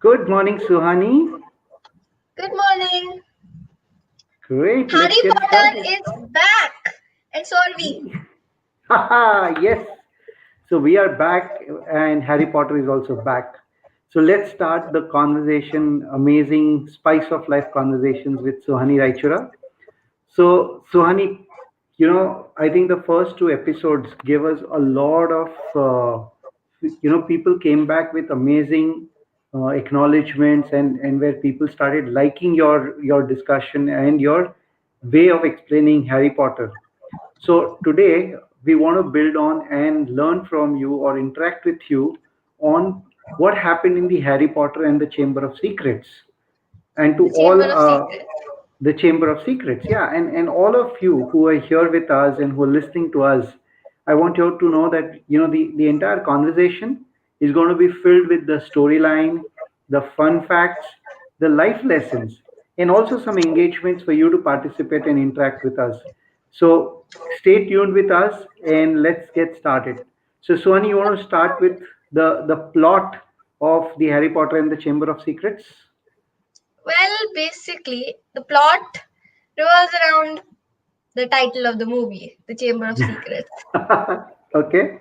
Good morning, Suhani. Good morning. Great, let's Harry get Potter started. is back, and so are we. Haha, yes. So we are back, and Harry Potter is also back. So let's start the conversation, amazing spice of life conversations with Suhani Raichura. So, Suhani, I think the first two episodes gave us a lot of, people came back with amazing acknowledgements and where people started liking your discussion and your way of explaining Harry Potter. So today we want to build on and learn from you or interact with you on what happened in the Harry Potter and the Chamber of Secrets, and to The all Chamber of Secrets. the Chamber of Secrets. Yeah, and all of you who are here with us and who are listening to us, I want you to know that the entire conversation is going to be filled with the storyline, the fun facts, the life lessons, and also some engagements for you to participate and interact with us. So stay tuned with us and let's get started. So Suhani, you want to start with the plot of the Harry Potter and the Chamber of Secrets? Well, basically, the plot revolves around the title of the movie, The Chamber of Secrets. Okay,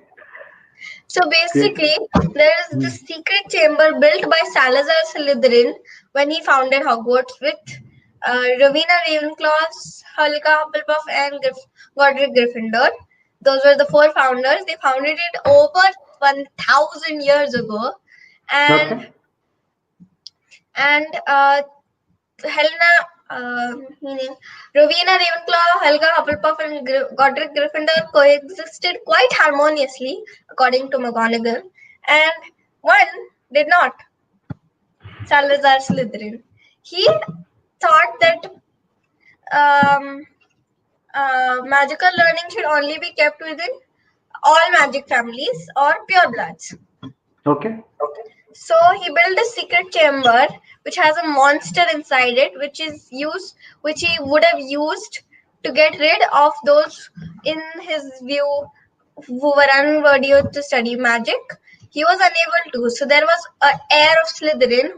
So great. basically, there is the Hmm. secret chamber built by Salazar Slytherin when he founded Hogwarts with Rowena Ravenclaw, Hulka Hufflepuff, and Godric Gryffindor. Those were the four founders. They founded it over 1,000 years ago, and Okay. and Helena, meaning Rowena Ravenclaw, Helga Hufflepuff, and Godric Gryffindor coexisted quite harmoniously, according to McGonagall, and one did not, Salazar Slytherin. He thought that um, magical learning should only be kept within all magic families or purebloods. Okay. So he built a secret chamber which has a monster inside it, which he would have used to get rid of those, in his view, who were unworthy to study magic. He was unable to. So there was an heir of Slytherin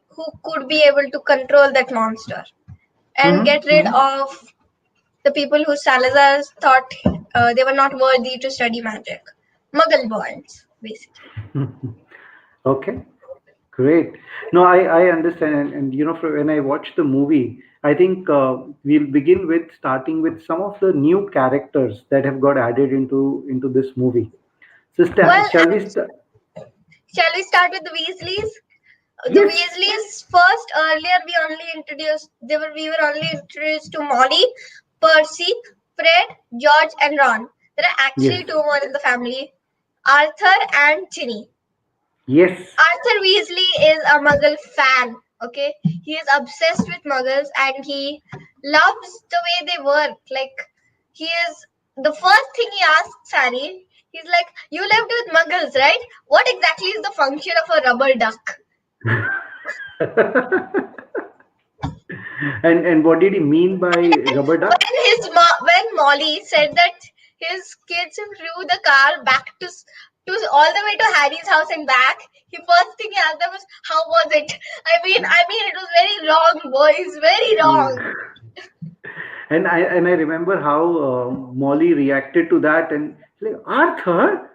who could be able to control that monster and get rid Mm-hmm. of the people who Salazar thought they were not worthy to study magic. Muggleborns, basically. Mm-hmm. Okay. Great. No, I understand. And when I watch the movie, I think we'll begin with starting with some of the new characters that have got added into this movie. So, Well, shall we start? shall we start with the Weasleys? The Yes. Weasleys first. Earlier, we were only introduced to Molly, Percy, Fred, George, and Ron. There are Yes. actually two more in the family: Arthur and Ginny. Yes. Arthur Weasley is a Muggle fan. Okay, he is obsessed with Muggles and he loves the way they work. Like, he is the first thing he asks Harry. He's like, "You lived with Muggles, right? What exactly is the function of a rubber duck?" And what did he mean by rubber duck? When Molly said that his kids flew the car back to all the way to Harry's house and back, he first thing he asked them was, "How was it?" I mean, it was very wrong, boys, very wrong. Yeah. And I remember how Molly reacted to that, and like, Arthur.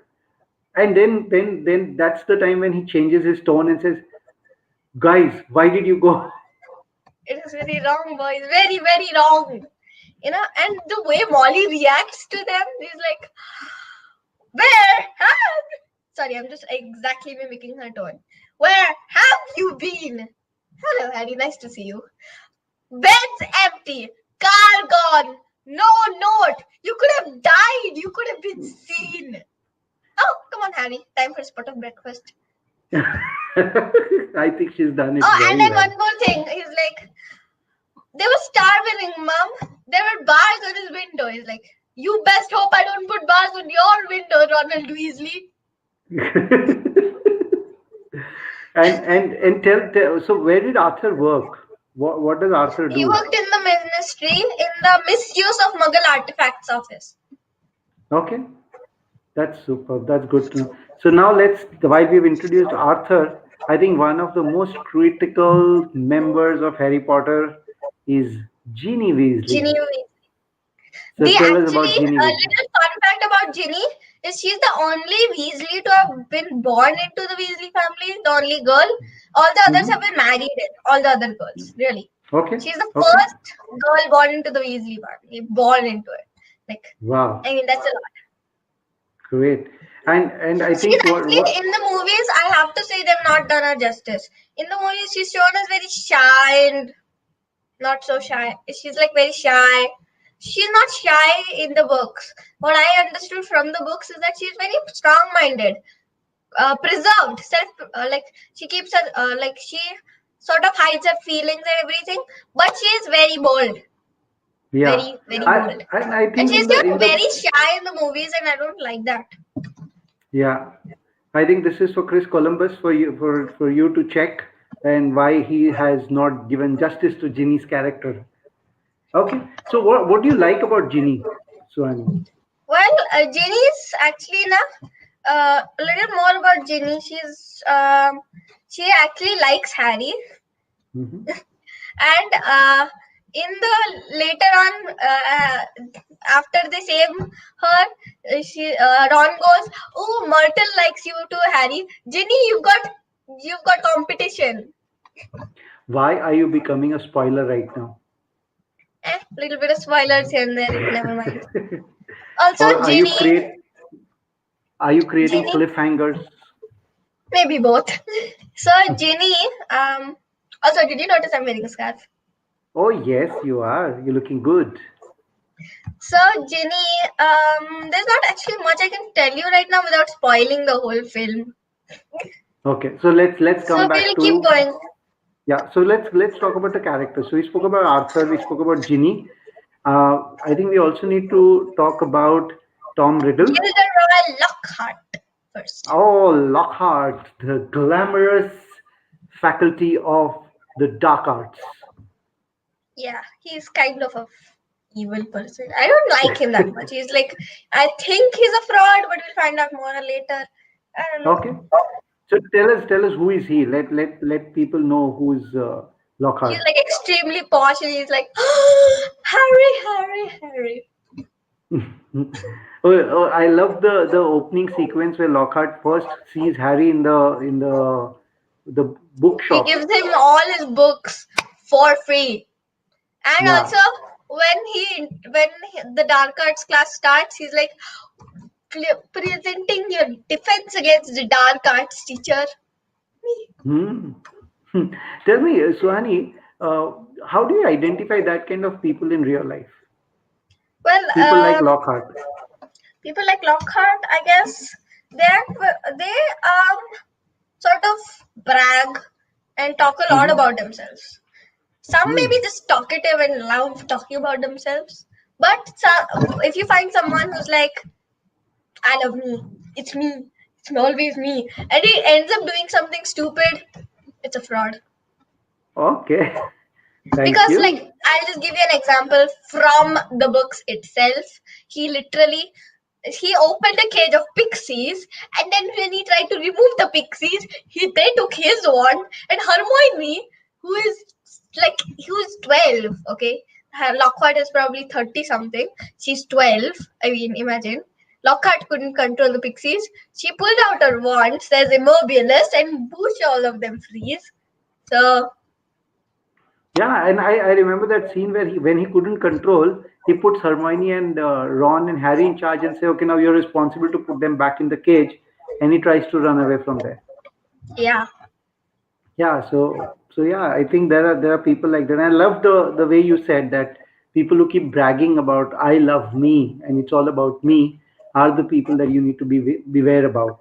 And then that's the time when he changes his tone and says, "Guys, why did you go?" It is very wrong, boys, very very wrong. And the way Molly reacts to them is like, "Where have?" Sorry, I'm just exactly mimicking her tone. "Where have you been?" "Hello, Harry. Nice to see you." "Bed's empty. Car gone. No note. You could have died. You could have been seen." "Oh, come on, Harry. Time for a spot of breakfast." I think she's done it Oh, and very then well. one more thing. He's like, "They were starving, Mom. There were bars on his window." He's like, "You best hope I don't put bars on your window, Ronald Weasley." And tell, so where did Arthur work? What does Arthur He do? worked in the ministry in the misuse of Muggle artifacts office. Okay, that's super. That's good to know. So now while we've introduced Arthur, I think one of the most critical members of Harry Potter is Ginny Weasley. Ginny. So They tell us about actually, Ginny a Weasley. little fun fact about Ginny is she's the only Weasley to have been born into the Weasley family, the only girl. All the others have Hmm. been married in, all the other girls, really. Okay. She's the Okay. first girl born into the Weasley family, born into it. Like, Wow. I mean, that's a lot. Great. And I She's think what actually in the movies, I have to say they've not done her justice. In the movies, she's shown as very shy and not so shy. She's like very shy. She's not shy in the books. What I understood from the books is that she's very strong-minded, preserved, self. Like she keeps her, like she sort of hides her feelings and everything, but she is very bold, yeah. very very I bold. and I And think she's in the just in the very shy in the movies, and I don't like that. yeah. I think this is for Chris Columbus for you to check and why he has not given justice to Ginny's character. Okay. So what do you like about Ginny, Suhani? Well, Jenny is actually na a little more about Ginny. She actually likes Harry, Hmm. and in the later on, after they save her, she Ron goes, "Oh, Myrtle likes you too, Harry. Ginny, you've got competition." Why are you becoming a spoiler right now? Little bit of spoilers here and there. Never mind. Also, Or are you creating Ginny, cliffhangers? maybe both. So Ginny, also, did you notice I'm wearing a scarf? Oh yes, you are. You're looking good. So Ginny, there's not actually much I can tell you right now without spoiling the whole film. Okay, so let's So come we'll back keep to going. yeah. So let's talk about the characters. So we spoke about Arthur. We spoke about Ginny. I think we also need to talk about Tom Riddle. Gilderoy Lockhart first. Oh, Lockhart, the glamorous faculty of the dark arts. Yeah, he's kind of a evil person. I don't like him that much. He's like, I think he's a fraud, but we'll find out more later. I don't know. Okay. So tell us who is he? Let people know who is He's Lockhart. like extremely posh, and he's like, Harry, Harry, Harry. Oh, I love the opening sequence where Lockhart first sees Harry in the He bookshop. gives him all his books for free. And Yeah. also, the dark arts class starts, he's like presenting your defense against the dark arts teacher. Hmm. Tell me, Suhani, how do you identify that kind of people in real life? Well, People like Lockhart. people like Lockhart, I guess, they sort of brag and talk a lot Hmm. about themselves. Some may Hmm. be just talkative and love talking about themselves, but if you find someone who's like, I love me, it's always me, and he ends up doing something stupid, it's a fraud. Okay. Thank Because, like, you. I'll just give you an example from the books itself. He literally he opened a cage of pixies, and then when he tried to remove the pixies, they took his wand, and Hermione, who is who's 12, okay, her Lockhart is probably 30 something, she's 12. I mean, imagine. Lockhart couldn't control the pixies. She pulled out her wand, says immobilus, and boosh, all of them freeze. So Yeah, and I remember that scene where when he couldn't control, he puts Hermione and Ron and Harry in charge and say, "Okay, now you're responsible to put them back in the cage," and he tries to run away from there. yeah. Yeah, so yeah, I think there are people like that. And I love the way you said that people who keep bragging about "I love me" and it's all about me are the people that you need to beware about.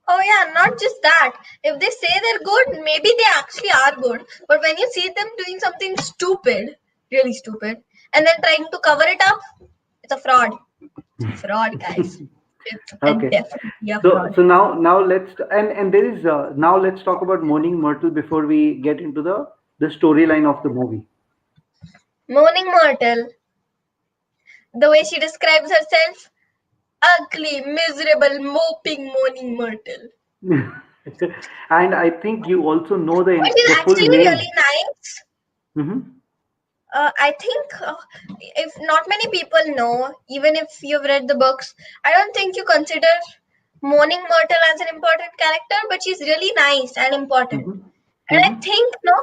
Oh yeah, not just that. If they say they're good, maybe they actually are good. But when you see them doing something stupid, really stupid, and then trying to cover it up, it's a fraud. It's a fraud, guys. It's a Okay. definitely a So fraud. so now let's and there is now let's talk about Moaning Myrtle before we get into the storyline of the movie. Moaning Myrtle, the way she describes herself, ugly, miserable, moping Moaning Myrtle. And I think you also know But she's the full actually really name. nice. Hmm. I think if not many people know, even if you've read the books, I don't think you consider Mourning Myrtle as an important character, but she's really nice and important. Hmm. And I Hmm. think no,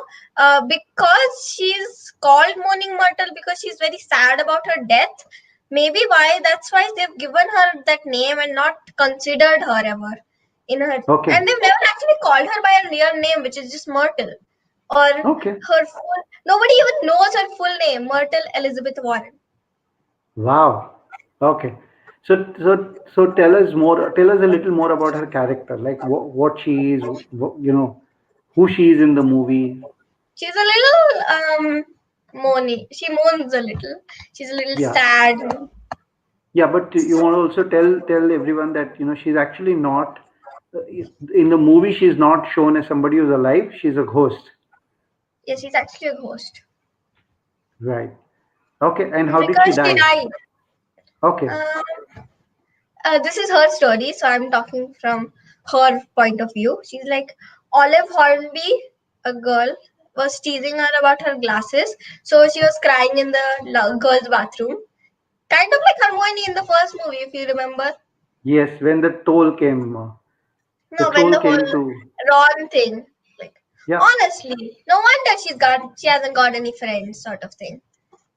because she's called Mourning Myrtle because she's very sad about her death. Maybe why that's why they've given her that name and not considered her ever in her. Okay. And they've never actually called her by her real name, which is just Myrtle, or Okay. her full. Nobody even knows her full name, Myrtle Elizabeth Warren. Wow. Okay. So tell us more. Tell us a little more about her character, like what she is. Who she is in the movie. She's a little moany. She moans a little. She's a little Yeah. sad. Yeah, but you want to also tell everyone that she's actually not in the movie. She's not shown as somebody who's alive. She's a ghost, Yeah, she's actually a ghost right? Okay. And how did she because she die? died. Okay. Um, this is her story, so I'm talking from her point of view. She's like Olive Hornby, a girl, was teasing her about her glasses, so she was crying in the girls' bathroom. Kind of like Hermione in the first movie, if you remember. Yes. When the No, when troll the whole came to. Ron thing, like Yeah. honestly, no wonder she hasn't got any friends, sort of thing.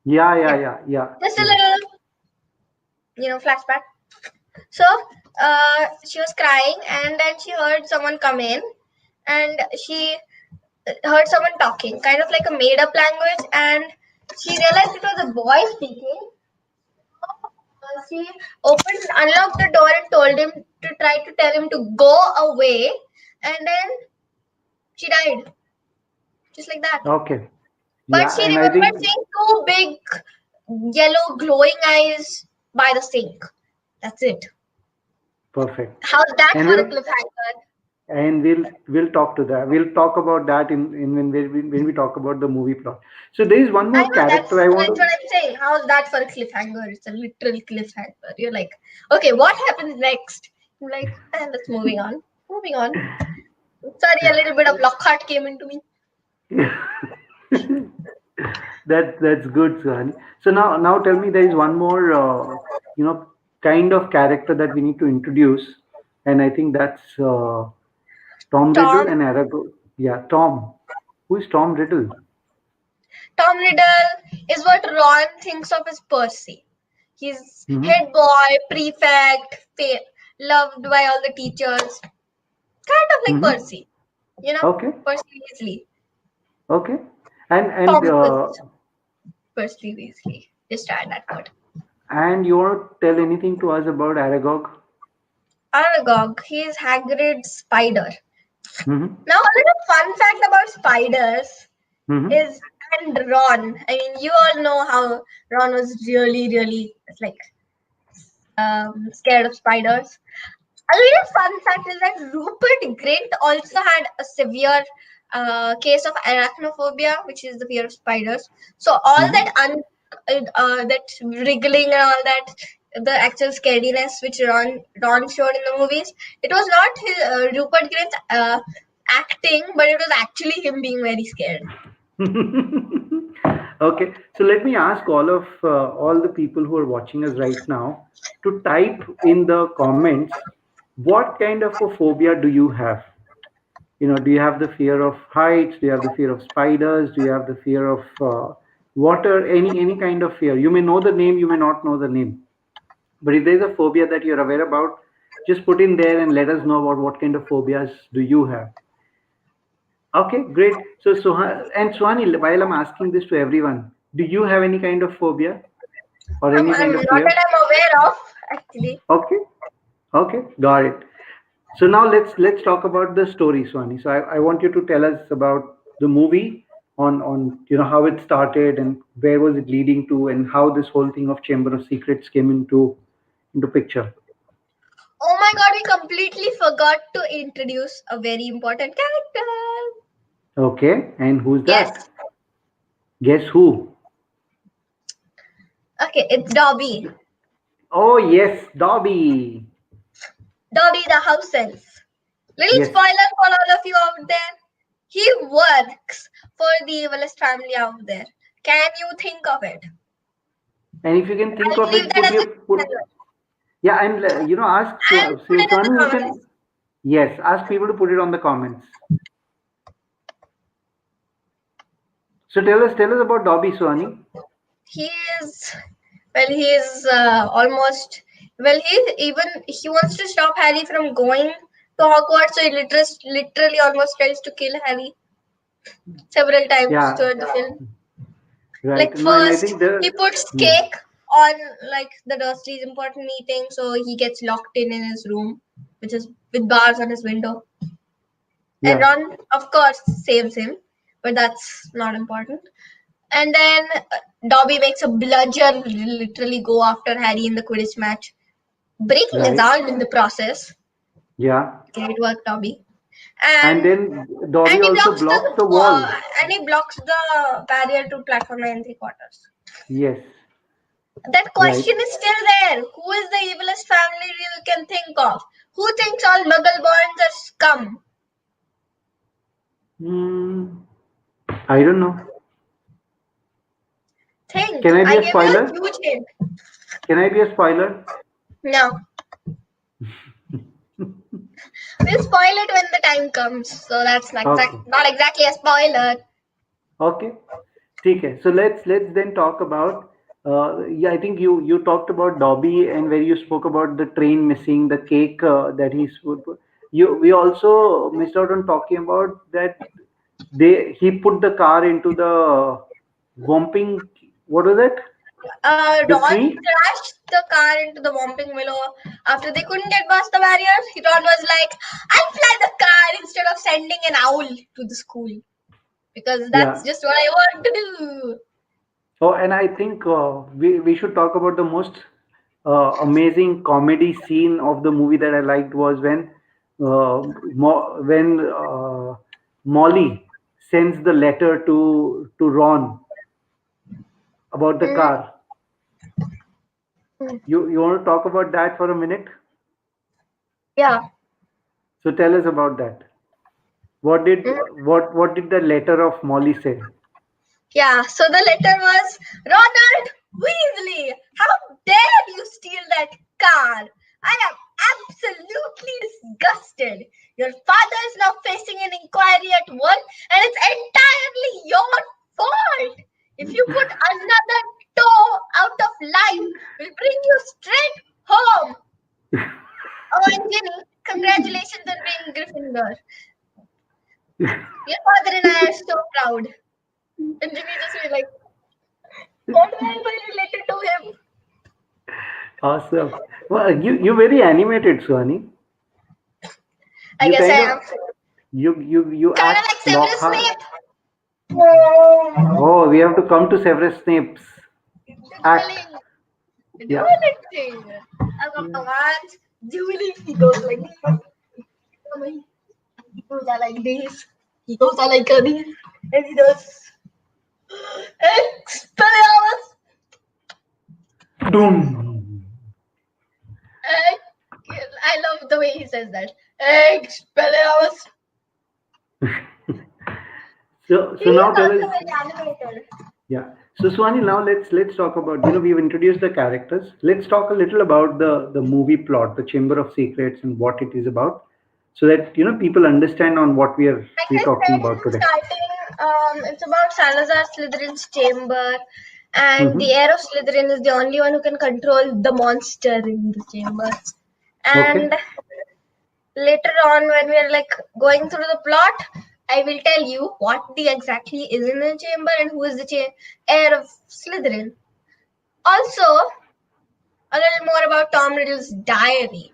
Yeah. Yeah. Yeah, Yeah. Yeah. just a Yeah. little, flashback. So, she was crying, and then she heard someone come in, and she heard someone talking, kind of like a made up language, and she realized it was a boy speaking. She unlocked the door, and told him to try to tell him to go away, and then she died, just like that. Okay. But Yeah. she And I remembered think seeing two big yellow glowing eyes by the sink. That's it. perfect. How's that And for a we'll cliffhanger? we'll talk to that. We'll talk about that in when we talk about the movie plot. So there is one I more know character I want that's what to. I'm saying. How's that for a cliffhanger? It's a literal cliffhanger. You're like, okay, what happens next? I'm like, let's moving on. Moving on. Sorry, a little bit of Lockhart came into me. That's good, Suhani. So now tell me, there is one more you know kind of character that we need to introduce, and I think that's Tom Tom Riddle and Aragorn. Yeah, Tom. Who is Tom Riddle? Tom Riddle is what Ron thinks of as Percy. He's Hmm. head boy, prefect, loved by all the teachers. Kind of like Hmm. Percy. You know, Okay. Percy Weasley. Okay. And Pompous Percy Weasley. Just add that word. you want to tell anything to us about Aragog? Aragog, he is Hagrid's spider. Hmm. Now, a little fun fact about spiders Hmm. is, and Ron. I mean, you all know how Ron was really, really like scared of spiders. A little fun fact is that Rupert Grint also had a severe case of arachnophobia, which is the fear of spiders. So all that Hmm. that wriggling and all that, the actual scariness which Ron showed in the movies, it was not his Rupert Grint's acting, but it was actually him being very scared. Okay, so let me ask all the people who are watching us right now to type in the comments, what kind of a phobia do you have? Do you have the fear of heights? Do you have the fear of spiders? Do you have the fear of water? Any kind of fear. You may know the name, you may not know the name. But if there's a phobia that you're aware about, just put in there and let us know about what kind of phobias do you have. Okay, great. So, Suhani, while I'm asking this to everyone, do you have any kind of phobia or any I'm kind of not fear? that I'm aware of actually. Okay, okay, got it. So now let's talk about the story, Suhani. So I want you to tell us about the movie on how it started and where was it leading to and how this whole thing of Chamber of Secrets came into picture. Oh my god, we completely forgot to introduce a very important character. Okay, and who's that? Yes. Guess who? Okay, it's Dobby. Oh yes, Dobby. Dobby the house elf. Little Yes. spoiler for all of you out there. He works for the evilest family out there. Can you think of it? And if you can think I'll of leave it, that put as a your put. spoiler. Yeah, and ask I'll put it in the Suhani, you can. comments. Yes, ask people to put it on the comments. So tell us about Dobby, Suhani. He is, well, he is almost, well, he wants to stop Harry from going to Hogwarts, so he literally almost tries to kill Harry several times Yeah, throughout the film. right. Like No, and I first, think the he puts hmm, cake on like the Dursley's important meeting, so he gets locked in his room, which is with bars on his window. And yeah, Ron, of course, saves him, but that's not important. And then Dobby makes a bludger, literally go after Harry in the Quidditch match, breaking his right. arm in the process. Yeah, Great work, Dobby. and And then Dobby also blocks the wall. and he blocks the barrier to platform 9 3/4. Yes, That right. question is still there. Who is the evilest family you can think of? Who thinks all muggleborns are scum? Hmm, I don't know. Think. Can I be I a gave you a spoiler? huge hint. Can I be a spoiler? No. We'll spoil it when the time comes. So that's Okay, not exactly a spoiler. okay. ठीक है. So let's then talk about. Yeah, I think you talked about Dobby and where you spoke about the train missing, the cake that you we also missed out on talking about that he put the car into the bumping. What was that? The Ron tree? crashed the car into the Whomping Willow after they couldn't get past the barrier. Ron was like, I'll fly the car instead of sending an owl to the school because that's Yeah. just what I want to do. Oh, and I think we should talk about the most amazing comedy scene of the movie that I liked was when Molly sends the letter to Ron about the Mm, car. You want to talk about that for a minute? yeah. So tell us about that. What did Mm, what did the letter of Molly say? yeah. So the letter was Ronald Weasley. How dare you steal that car? I am absolutely disgusted. Your father is now facing an inquiry at work, and it's entirely your fault. If you put another toe out of line, we'll bring you straight home. Oh, and Ginny, congratulations on being Gryffindor. Your father and I are so proud. And Ginny just be like, what am I related to him? Awesome. Well, you very animated, Suhani. I You guess kind I of am. you Kind of act like Severus Lockhart. Snape. Oh, Oh, we have to come to Severus Snape's the act. dueling. The Yeah. dueling thing. I got the ones. Dueling. He goes like this. He goes out like this. He goes out like this. And he does. Expelliarmus. Doom. I love the way he says that. Expelliarmus. So He is now tell also us. very animated. Yeah. So Swani, now let's talk about, we've introduced the characters. Let's talk a little about the movie plot, the Chamber of Secrets, and what it is about, so that people understand on what Like we're I talking said in about the today. starting, it's about Salazar Slytherin's chamber, and the Hmm. heir of Slytherin is the only one who can control the monster in the chamber. Okay. And later on, when we're like going through the plot, I will tell you what the exactly is in the chamber and who is the heir of Slytherin. Also, a little more about Tom Riddle's diary.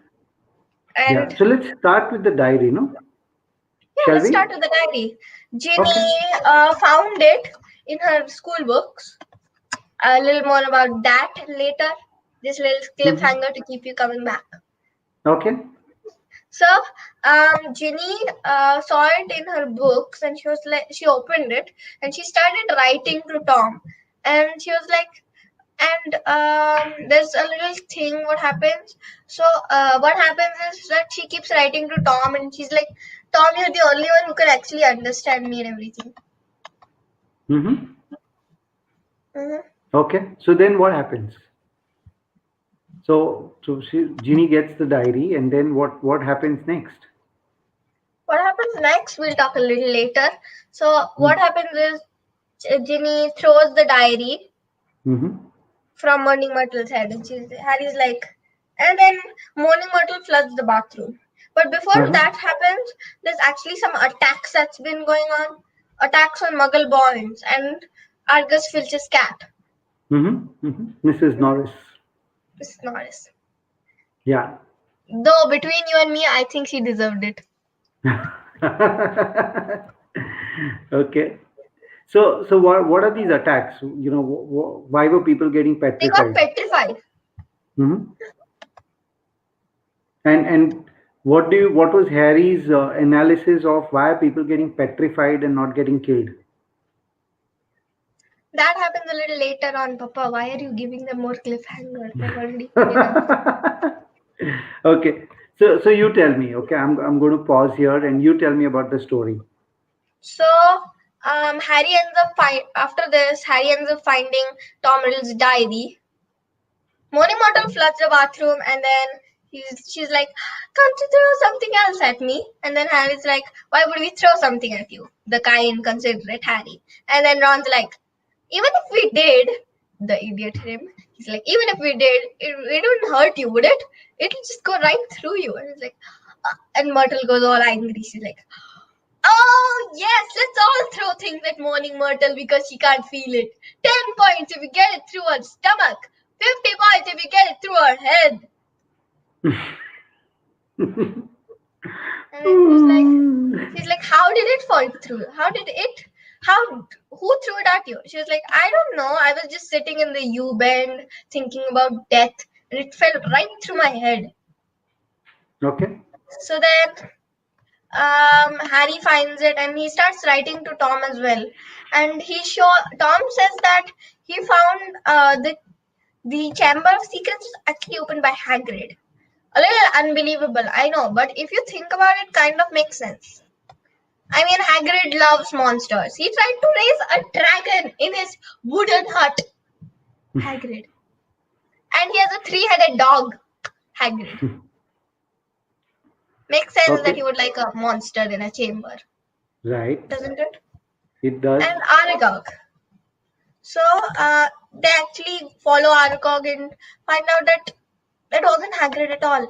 Yeah. And So let's start with the diary, no? yeah, Shall let's we? start with the diary. Okay. Ginny found it in her school books. A little more about that later. This little Hmm. cliffhanger to keep you coming back. Okay. So, Ginny saw it in her books, and she was like, she opened it and she started writing to Tom, and she was like, And there's a little thing what happens. So what happens is that she keeps writing to Tom, and she's like, Tom, you're the only one who can actually understand me and everything. Mm-hmm. Hmm. Okay. So then what happens? Jeannie gets the diary, and then what happens next? What happens next, we'll talk a little later. So what happens is Ginny throws the diary Mm-hmm. from Morning Myrtle's head, and Harry's like, and then Morning Myrtle floods the bathroom. But before Uh-huh. that happens, there's actually some attacks that's been going on, attacks on muggleborns and Argus Filch's cat. Mm-hmm. Mm-hmm. Mrs. Mm-hmm. Norris. Miss Norris. Yeah. Though between you and me, I think she deserved it. Okay. So what are these attacks? Why were people getting They got petrified? petrified. Hmm. And what was Harry's analysis of why are people getting petrified and not getting killed? That happens a little later on, Papa. Why are you giving them more cliffhanger? They've already figured out. Okay. So you tell me. Okay, I'm going to pause here and you tell me about the story. So, Harry ends up after this. Harry ends up finding Tom Riddle's diary. Morning Mortal floods the bathroom, and then she's like, "Can't you throw something else at me?" And then Harry's like, "Why would we throw something at you?" The kind, considerate Harry. And then Ron's like, "Even if we did," the idiot him. He's like, "Even if we did, it wouldn't hurt you, would it? It'll just go right through you." And he's like, and Myrtle goes all angry. She's like, "Oh, yes, let's all throw things at Morning Myrtle because she can't feel it. 10 points if we get it through her stomach, 50 points if we get it through her head." And then she's like, "How did it fall through? Who threw it at you?" She was like, "I don't know. I was just sitting in the U bend thinking about death, and it fell right through my head." Okay. So then Harry finds it and he starts writing to Tom as well. And Tom says that he found the Chamber of Secrets was actually opened by Hagrid. A little unbelievable, I know, but if you think about it, kind of makes sense. I mean, Hagrid loves monsters. He tried to raise a dragon in his wooden hut, Hagrid. And he has a three-headed dog, Hagrid. Makes sense that Okay. he would like a monster in a chamber, Right. doesn't it? It does. And Aragog. So they actually follow Aragog and find out that it wasn't Hagrid at all.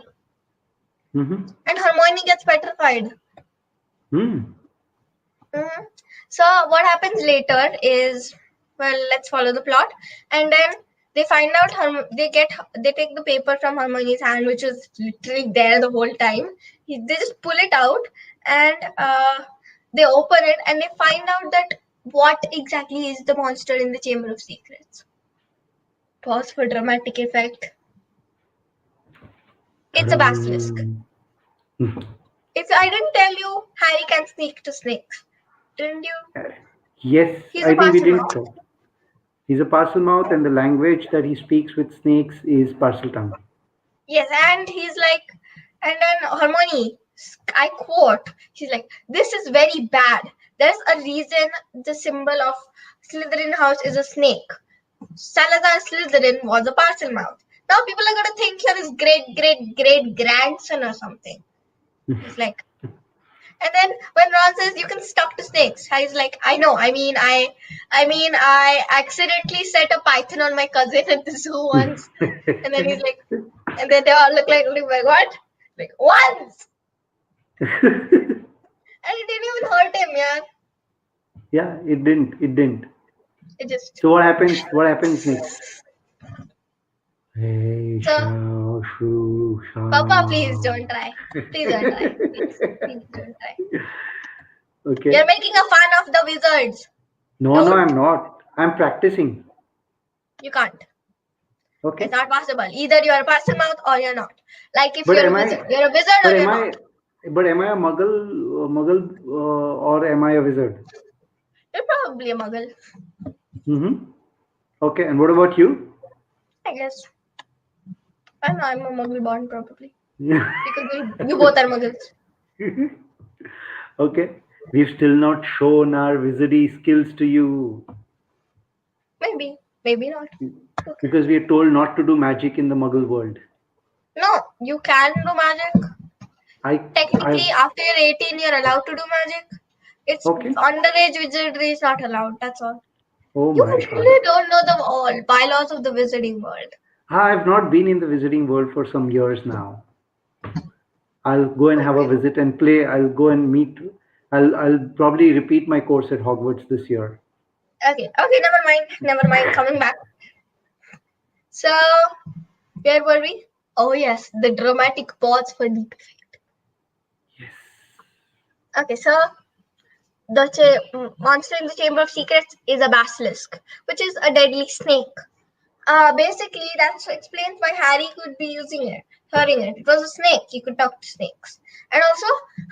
Mm-hmm. And Hermione gets petrified. Hmm. Mhm. So what happens later is, well, let's follow the plot, and then they find out they take the paper from Hermione's hand, which was literally there the whole time. They just pull it out and they open it, and they find out that what exactly is the monster in the Chamber of Secrets. Pause for dramatic effect. It's a basilisk. Ta-dam. If I didn't tell you, Harry can sneak to snakes, didn't you? Yes, He's a I think we parcel didn't mouse. talk. He's a parcel mouth, and the language that he speaks with snakes is parcel tongue. Yes, and he's like, and then Hermione, I quote, she's like, "This is very bad. There's a reason the symbol of Slytherin house is a snake. Salazar Slytherin was a parcel mouth. Now people are gonna think you're his great grandson or something." He's like, and then when Ron says you can talk to snakes, Harry's like, "I know. I accidentally set a python on my cousin at the zoo once." And then he's like, and then they all look like, "What?" Like, once! And it didn't even hurt him, yeah. Yeah, it didn't. It didn't. It just. So what happens? What happens next? Hey, So, shao, shoo, Papa, please shao. don't try. Please don't try. Please don't try. You're Okay. making a fun of the wizards. No, no, Don't. I'm not. I'm practicing. You can't. It's Okay. not possible. Either you're a parcel mouth or you're not. Like if But you're a am wizard. I? You're a wizard or But you're am not. I? But am I a muggle, or am I a wizard? You're probably a muggle. Mm-hmm. Okay. And what about you? I guess. I know I'm a muggle born probably. Yeah. Because we both are muggles. Okay. We've still not shown our wizardry skills to you Maybe. Maybe not. Okay. because we are told not to do magic in the Muggle world. No, you can do magic. I, Technically, I've, after you're 18, you're allowed to do magic. It's okay. underage wizardry is not allowed. That's all. Oh You my God. really don't know the all bylaws of the wizarding world. I've not been in the wizarding world for some years now. I'll go and have a Okay. visit and play. I'll go and meet. I'll probably repeat my course at Hogwarts this year. Okay. Okay. Never mind. Never mind. Coming back. So where were we? Oh yes, the dramatic pause for deep. Yes. Okay. So the monster in the Chamber of Secrets is a basilisk, which is a deadly snake. Basically, that explains why Harry could be using it, hearing it. It was a snake. He could talk to snakes. And also,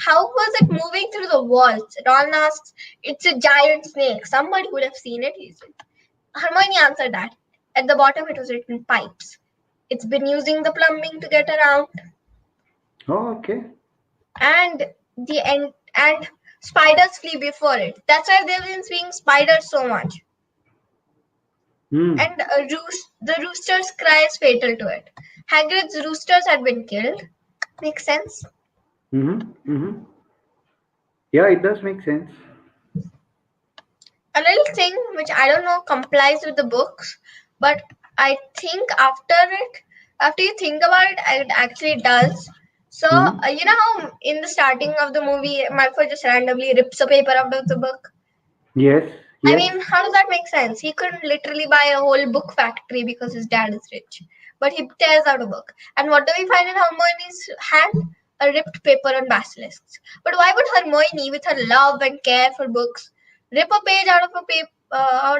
how was it moving through the walls? Ron asks, "It's a giant snake. Somebody would have seen it easily." Hermione answered that. At the bottom, it was written pipes. It's been using the plumbing to get around, Oh, okay. and and spiders flee before it. That's why they've been seeing spiders so much. Hmm. And the rooster's cry is fatal to it. Hagrid's roosters had been killed. Makes sense. Mm-hmm. Mm-hmm. Yeah, it does make sense. A little thing which I don't know complies with the books, but I think after you think about it, it actually does. So Mm-hmm. you know how in the starting of the movie, Malfoy just randomly rips a paper out of the book. Yes. I Yes. mean, how does that make sense? He couldn't literally buy a whole book factory because his dad is rich. But he tears out a book. And what do we find in Hermione's hand? A ripped paper on basilisks. But why would Hermione, with her love and care for books, rip a page out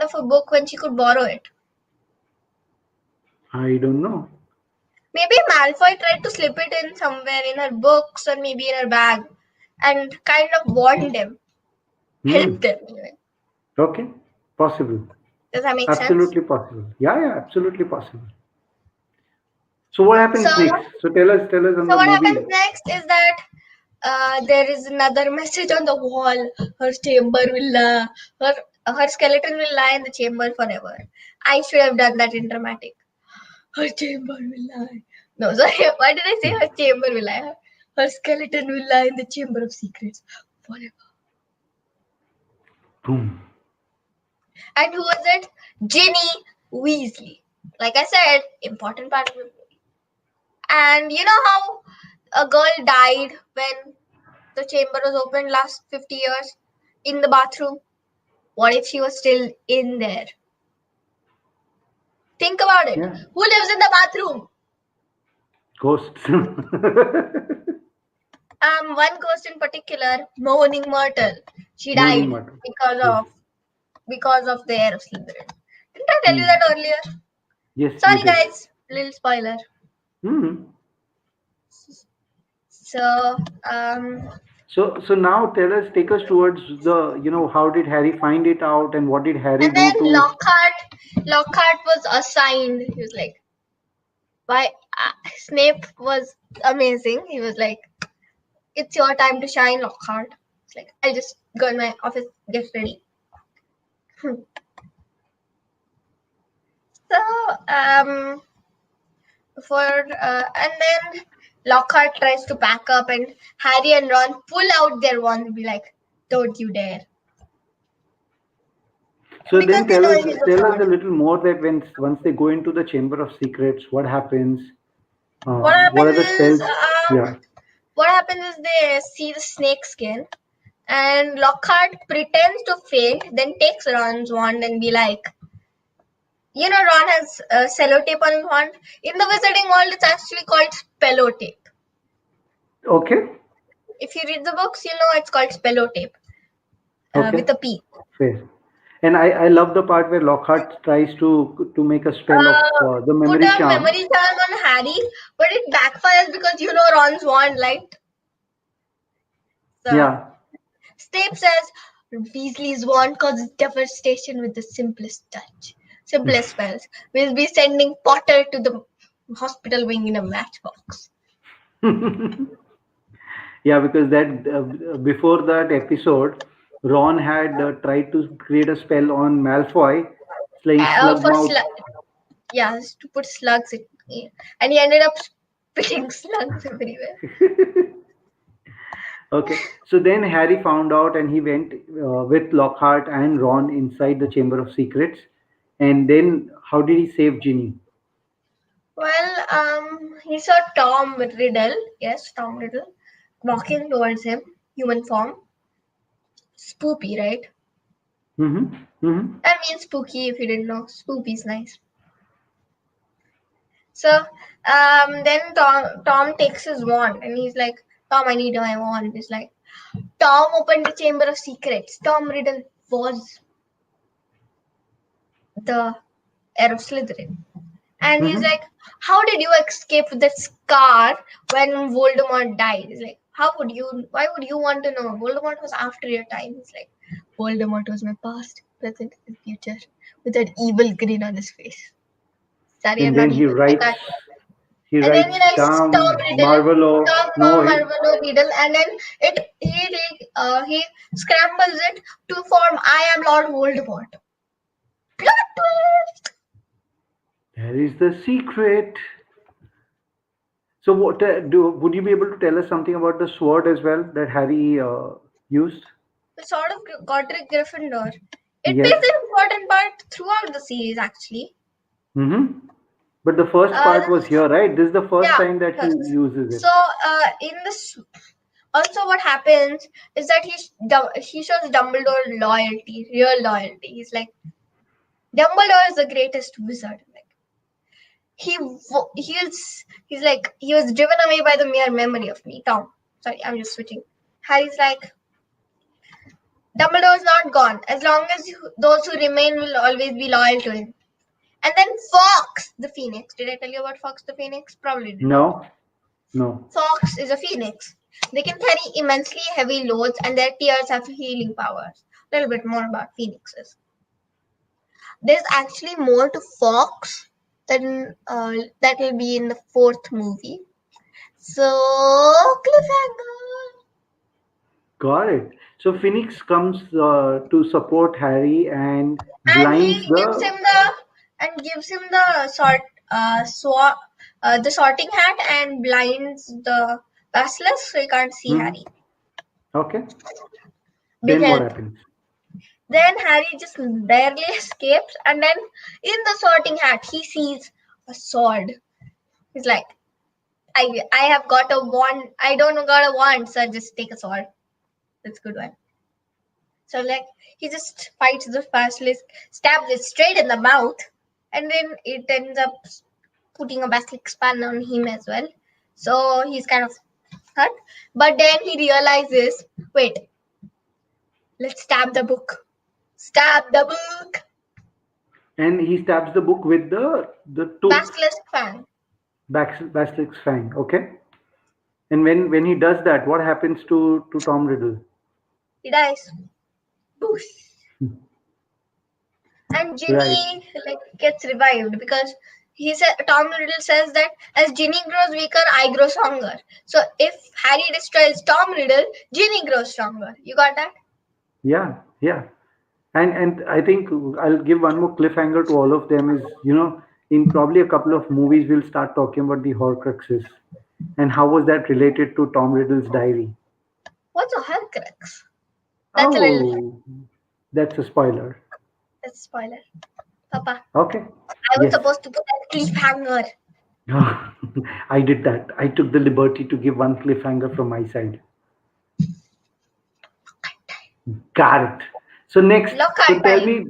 of a book when she could borrow it? I don't know. Maybe Malfoy tried to slip it in somewhere in her books or maybe in her bag and kind of warned them, helped Hmm. them. Anyway. Okay. Possible. Does that make sense? Absolutely possible. Yeah, yeah, absolutely possible. So what So, happens next? So tell us on so the what happens movie. next is that there is another message on the wall. Her chamber will her her skeleton will lie in the chamber forever. I should have done that in dramatic. Her chamber will lie. No, sorry. Why did I say her chamber will lie? Her skeleton will lie in the chamber of secrets forever. Boom. And who was it? Ginny Weasley. Like I said, important part of the movie. And you know how a girl died when the chamber was opened last 50 years in the bathroom? What if she was still in there? Think about it. Yeah. Who lives in the bathroom? Ghosts. One ghost in particular, Moaning Myrtle. She Moaning died Myrtle. because Yes. of the air of Slytherin. Didn't I tell you Hmm. that earlier? Yes, you Sorry, did. guys. Little spoiler. Hmm. So, um, So now tell us, take us towards how did Harry find it out and what did Harry and do then to? Lockhart was assigned. He was like, why? Snape was amazing. He was like, it's your time to shine, Lockhart. It's like, I'll just go in my office, get ready. So, and then Lockhart tries to pack up, and Harry and Ron pull out their wands and be like, "Don't you dare!" So Because then they know he's a tell us fraud. a little more that when once they go into the Chamber of Secrets, what happens? What What happens are the is, spells? Yeah. they see the snake skin, and Lockhart pretends to faint, then takes Ron's wand and be like, Ron has sellotape on his wand. In the wizarding world, it's actually called spellotape. Okay. If you read the books, it's called spellotape Okay. with a P. Fair. And I love the part where Lockhart tries to make a spell of the Put memory a charm. memory charm on Harry, but it backfires because Ron's wand light. So Yeah. Snape says Weasley's wand causes devastation with the simplest touch. Simplest spells. We'll be sending Potter to the hospital wing in a matchbox. Yeah, because that before that episode, Ron had tried to create a spell on Malfoy, saying slug For mouth. yeah, to put slugs in, and he ended up spitting slugs everywhere. Okay, so then Harry found out and he went with Lockhart and Ron inside the Chamber of Secrets. And then how did he save Ginny? Well, he saw Tom Riddle, yes, Tom Riddle, walking towards him, human form. Spoopy, right? Mm-hmm. Mm-hmm. That means spooky if you didn't know. Spoopy's nice. So, then Tom takes his wand and he's like, Tom, I need my wand. He's like, Tom opened the Chamber of Secrets. Tom Riddle was the heir of Slytherin. And he's Mm-hmm. like, how did you escape with that scar when Voldemort died? He's like, why would you want to know? Voldemort was after your time. He's like, Voldemort was my past, present, and future, with that evil grin on his face. Sorry, I'm And not then evil. I can't. he And then he writes writes Tom Tom Riddle, Marvolo. Tom No, Marvolo Riddle, and then he scrambles it to form I am Lord Voldemort. Plot twist! there is the secret. So, what would you be able to tell us something about the sword as well that Harry used? The Sword of Godric Gryffindor. It Yes. plays an important part throughout the series, actually. Mm-hmm. But the first Uh, part was here, right? This is the first yeah. time that he uses So, it. in this, also what happens is that he shows Dumbledore loyalty, real loyalty. He's like, Dumbledore is the greatest wizard. Like, he's like, he was driven away by the mere memory of me. Tom, sorry, I'm just switching. Harry's like, Dumbledore's not gone. As long as those who remain will always be loyal to him. And then Fox the Phoenix. Did I tell you about Fox the Phoenix? Probably did not. No, no. Fox is a phoenix. They can carry immensely heavy loads and their tears have healing powers. A little bit more about phoenixes. There's actually more to Fox than that will be in the fourth movie. So, cliffhanger. Got it. So Phoenix comes to support Harry and And blinds he the. gives him the the sorting hat and blinds the basilisk so he can't see Hmm. Harry. Okay. Big Then what help. happens? Then Harry just barely escapes, and then in the sorting hat he sees a sword. He's like, I have got a wand. I don't got a wand, so just take a sword. That's a good one. So like he just fights the basilisk, stabs it straight in the mouth, and then it ends up putting a basilisk span on him as well. So he's kind of hurt. But then he realizes, wait, let's stab the book. Stab the book. And he stabs the book with the tooth Basilisk fan. basilisk's fang. Okay. And when he does that, what happens to Tom Riddle? He dies. Boosh. And Right. Ginny like gets revived because he said Tom Riddle says that as Ginny grows weaker, I grow stronger. So if Harry destroys Tom Riddle, Ginny grows stronger. You got that? Yeah. Yeah. And I think I'll give one more cliffhanger to all of them is, in probably a couple of movies, we'll start talking about the Horcruxes and how was that related to Tom Riddle's diary. What's a Horcrux? That's a little fun. Oh, that's a spoiler. That's a spoiler. Papa, Okay. I was Yes. supposed to put that cliffhanger. I did that. I took the liberty to give one cliffhanger from my side. Got it. So next, Lockhart so tell time. me,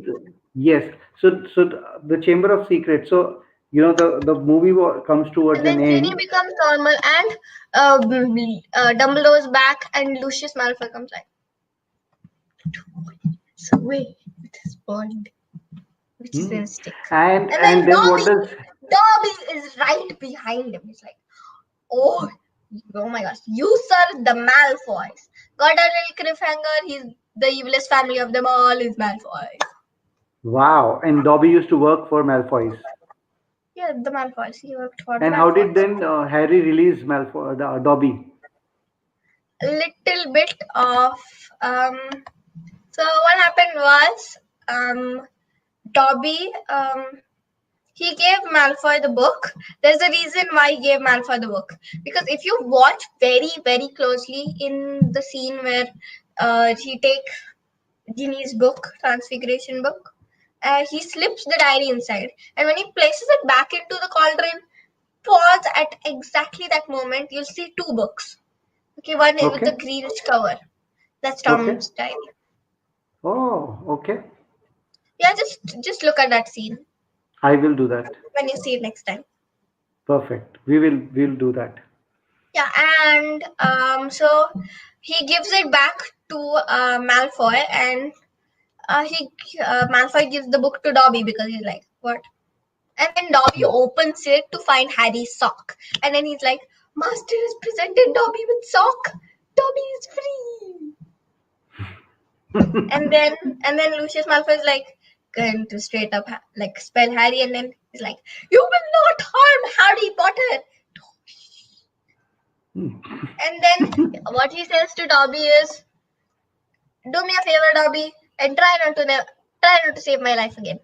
yes. So the Chamber of Secrets. So the movie comes towards And an then Ginny end. becomes normal and Dumbledore's back and Lucius Malfoy comes like, so wait, with his bond, which is Hmm. a stick. And And then and then what does? Dobby is right behind him. He's like, oh, oh my gosh, you sir, the Malfoys. Got a little cliffhanger. He's the evilest family of them all is Malfoy. Wow. And Dobby used to work for Malfoy's. Yeah, the Malfoys. He worked for the And how did Malfoys. then Harry release Malfoy, Dobby? A little bit of um. So what happened was Dobby he gave Malfoy the book. There's a reason why he gave Malfoy the book. Because if you watch very, very closely in the scene where he takes Ginny's book, Transfiguration book, he slips the diary inside. And when he places it back into the cauldron, pause at exactly that moment, you'll see two books. Okay, one with Okay. the greenish cover. That's Okay. Tom's diary. Oh, okay. Yeah, just look at that scene I will do that. when you see it next time. Perfect. We'll do that. Yeah, and so he gives it back to Malfoy, and he Malfoy gives the book to Dobby because he's like, what? And then Dobby opens it to find Harry's sock, and then he's like, Master has presented Dobby with sock. Dobby is free. And then Lucius Malfoy is like going to straight up like spell Harry, and then he's like, you will not harm Harry Potter. And then what he says to Dobby is, do me a favor, Dobby, and try not to save my life again.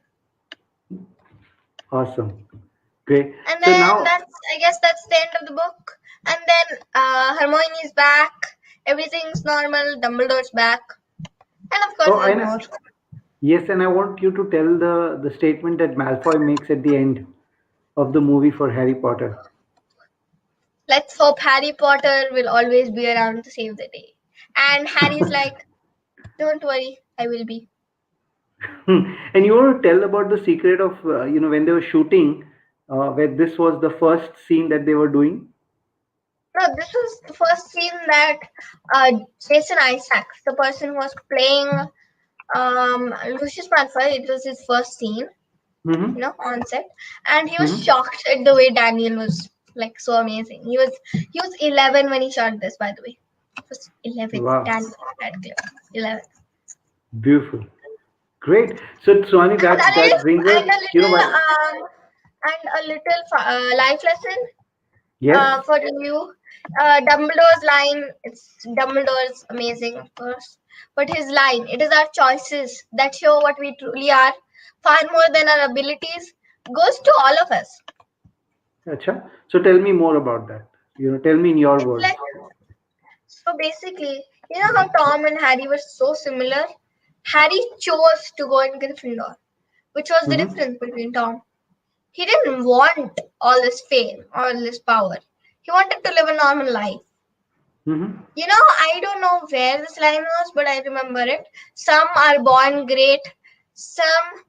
Awesome. Great. And So then now, I guess that's the end of the book. And then Hermione's back. Everything's normal. Dumbledore's back. And of course, oh, I there's know. more. Yes, and I want you to tell the statement that Malfoy makes at the end of the movie for Harry Potter. Let's hope Harry Potter will always be around to save the day. And Harry's like, don't worry, I will be. And you want to tell about the secret of when they were shooting, where this was the first scene that they were doing. No, this was the first scene that Jason Isaacs, the person who was playing Lucius Malfoy, it was his first scene, Mm-hmm. on set, and he was Mm-hmm. shocked at the way Daniel was like so amazing. He was 11 when he shot this, by the way. He was 11. Wow, Daniel Radcliffe, 11. beautiful, great. So Suhani, And that a that brings us, little why? life lesson Yes. for you. Dumbledore's line, it's Dumbledore's amazing, of course. But his line, it is our choices that show what we truly are, far more than our abilities, goes to all of us. Acha. So tell me more about that. Tell me in your It's words. like, so basically, you know how Tom and Harry were so similar? Harry chose to go in Gryffindor, which was the Mm-hmm. difference between Tom. He didn't want all this fame, all this power. He wanted to live a normal life. Mm-hmm. I don't know where this line was, but I remember it. Some are born great, some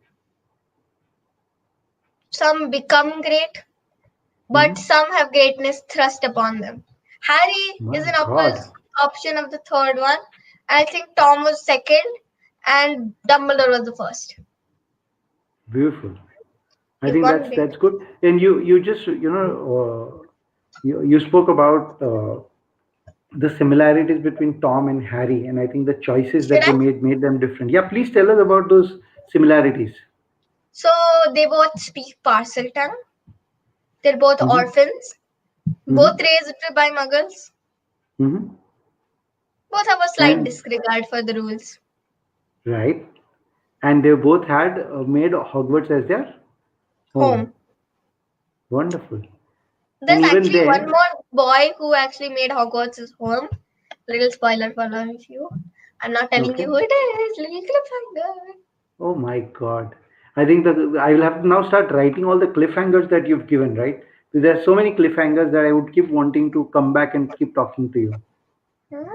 become great, but Mm-hmm. some have greatness thrust upon them. Harry My is an God, option of the third one. I think Tom was second, and Dumbledore was the first. beautiful. I He's think born that's great. good. And you just you spoke about the similarities between Tom and Harry, and I think the choices Should that they I? made them different. Yeah, please tell us about those similarities. So they both speak Parseltongue. They're both Mm-hmm. orphans. Both Mm-hmm. raised by muggles. Mm-hmm. Both have a slight And disregard for the rules. right, and they both had made Hogwarts as their home. Home. Wonderful. And There's even actually one then, more boy who actually made Hogwarts his home. Little spoiler for all of you. I'm not telling you okay. who it is. Little cliffhanger. Oh my God. I think that I will have to now start writing all the cliffhangers that you've given, right? There are so many cliffhangers that I would keep wanting to come back and keep talking to you. Hmm?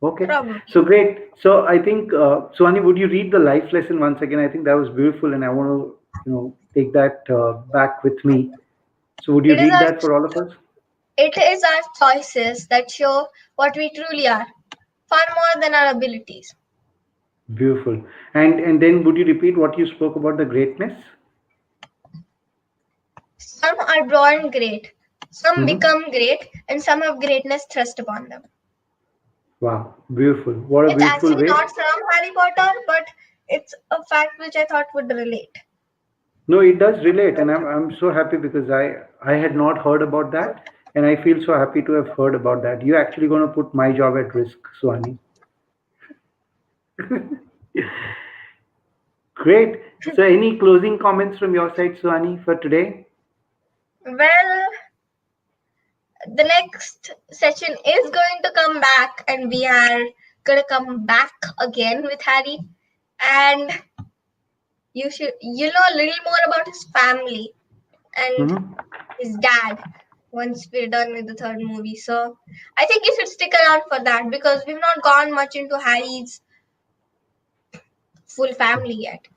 Okay. Probably. So great. So I think, Suhani, would you read the life lesson once again? I think that was beautiful and I want to, take that back with me. So would you It is read our that for all of us? choices that show what we truly are, far more than our abilities. Beautiful. And then would you repeat what you spoke about the greatness? Some are born great, some Hmm. become great, and some have greatness thrust upon them. Wow. Beautiful. What a It's beautiful actually way. not from Harry Potter, but It's a fact which I thought would relate. No, it does relate, and I'm so happy because I had not heard about that, and I feel so happy to have heard about that. You're actually going to put my job at risk, Suhani. Great. So, any closing comments from your side, Suhani, for today? Well, the next session is going to come back, and we are going to come back again with Harry. And you know a little more about his family and Hmm. his dad once we're done with the third movie. So I think you should stick around for that because we've not gone much into Harry's full family yet,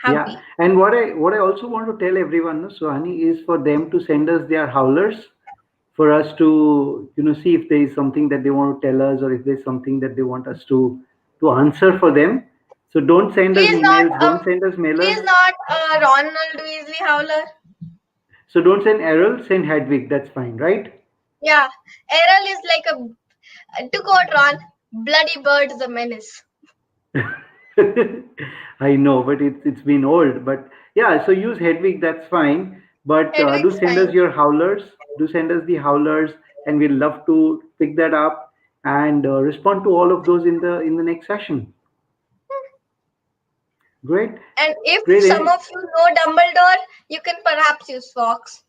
have Yeah, we? and what I also want to tell everyone, no, Suhani, is for them to send us their howlers for us to see if there is something that they want to tell us or if there's something that they want us to answer for them. So don't send us He's not emails, don't send us he's mailers. not Ronald Weasley Howler. So don't send Errol, send Hedwig. That's fine, right? Yeah, Errol is like to quote Ron, bloody bird is a menace. I know, but it's been old. But yeah, so use Hedwig. That's fine. But do Hedwig's send fine. us your howlers. Do send us the howlers, and we'll love to pick that up and respond to all of those in the next session. Great, And if great. some of you know Dumbledore, you can perhaps use Fox.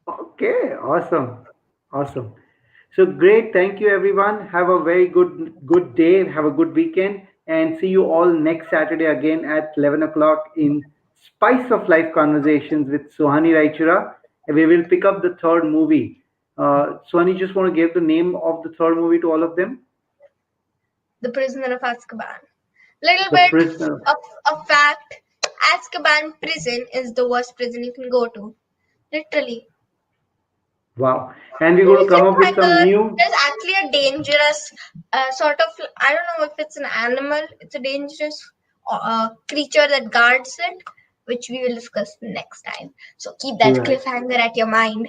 Okay, awesome, awesome. So great. Thank you, everyone. Have a very good day. Have a good weekend, and see you all next Saturday again at 11 o'clock in Spice of Life Conversations with Suhani Raichura. And we will pick up the third movie. Suhani, just want to give the name of the third movie to all of them. The Prisoner of Azkaban. Little The bit Prisoner. of fact: Azkaban prison is the worst prison you can go to. Literally. Wow. And we're To going be to come up with some cliffhanger, new. there's actually a dangerous sort of, I don't know if it's an animal, it's a dangerous creature that guards it, which we will discuss next time. So keep that Right. cliffhanger at your mind.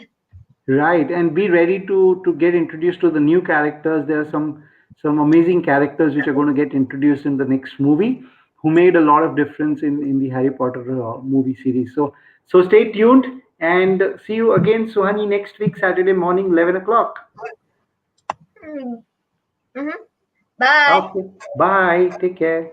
Right, and be ready to get introduced to the new characters. There are some amazing characters which are going to get introduced in the next movie, who made a lot of difference in the Harry Potter movie series. So stay tuned and see you again, Suhani, next week Saturday morning, 11 o'clock. Mm-hmm. Bye. Okay, bye. Take care.